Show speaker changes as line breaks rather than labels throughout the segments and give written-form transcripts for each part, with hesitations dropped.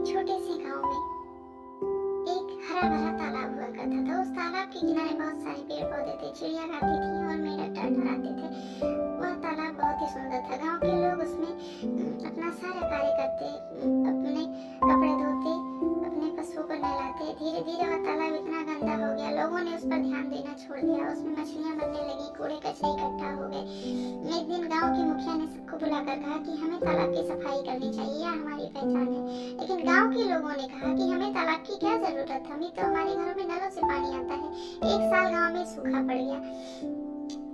एक छोटे से गांव में एक हरा भरा तालाब हुआ करता था। उस तालाब के किनारे बहुत सारे पेड़ पौधे थे, चिड़िया गाती थी और मेंढक टहटहाते थे। वह तालाब बहुत ही सुंदर था। गांव के लोग उसमें अपना सारा कार्य करते, अपने कपड़े धोते, अपने पशुओं को नहलाते। धीरे धीरे वह तालाब इतना गंदा हो गया, लोगों ने उस पर ध्यान देना छोड़ दिया। उसमें मछलियां मरने लगी, कूड़े कचरे इकट्ठा हो गए। एक दिन गांव के मुखिया ने सबको बुलाकर कहा कि हमें तालाब की सफाई करनी चाहिए, यह हमारी पहचान है। लेकिन गांव के लोगों ने कहा कि हमें तालाब की क्या जरूरत है, हमें तो हमारे घरों में नलों से पानी आता है। एक साल गांव में सूखा पड़ गया,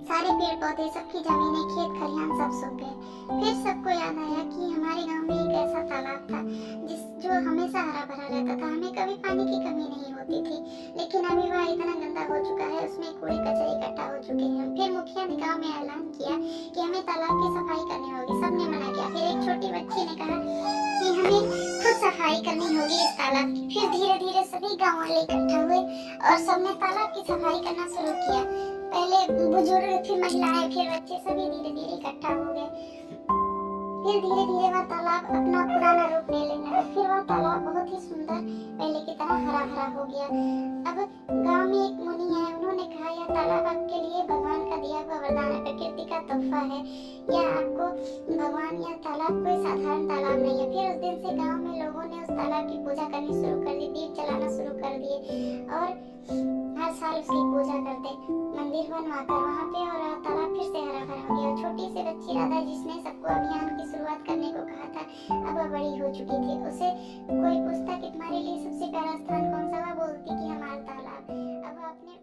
सारे पेड़ पौधे, सबकी जमीनें, खेत खलिहान सब सूख गए। फिर सबको याद आया कि हमारे गांव में एक ऐसा तालाब था जो हमेशा हरा भरा रहता था, हमें कभी पानी की कमी नहीं होती थी। लेकिन अभी वह इतना गंदा हो चुका है, उसमें कूड़े कचरे इकट्ठा हो चुके हैं। फिर मुखिया ने गांव में ऐलान किया कि हमें तालाब की सफाई करनी होगी। सबने मना किया। फिर एक छोटी बच्ची ने कहा कि हमें खुद सफाई करनी होगी इस तालाब की। फिर धीरे धीरे सभी गाँव वाले इकट्ठा हुए और सबने तालाब की सफाई करना शुरू किया। पहले बुजुर्ग, फिर महिलाएं, फिर बच्चे, सभी धीरे धीरे इकट्ठा हो गए। फिर धीरे धीरे वह तालाब अपना पुराना रूप ले लेने लगा। फिर वह तालाब बहुत ही सुंदर पहले की तरह हरा भरा हो गया। अब गांव में एक मुनि है, उन्होंने कहा यह तालाब आपके लिए भगवान का दिया हुआ वरदान है, प्रकृति का तोहफा है। यह आपको भगवान, यह तालाब कोई साधारण तालाब नहीं है। फिर उस दिन से गांव में लोगों ने उस तालाब की पूजा करनी शुरू कर दी, दीप जलाना शुरू कर दिए और हर साल उसकी पूजा करते, मंदिर बनवाकर वहाँ पे, और तालाब फिर से हरा भरा हो गया। छोटी सी बच्ची राधा, जिसने सबको अभियान की शुरुआत करने को कहा था, अब वह बड़ी हो चुकी थी। उसे कोई पूछता कि तुम्हारे लिए सबसे प्यारा स्थान कौन सा, वह बोलती कि हमारा तालाब। अब अपने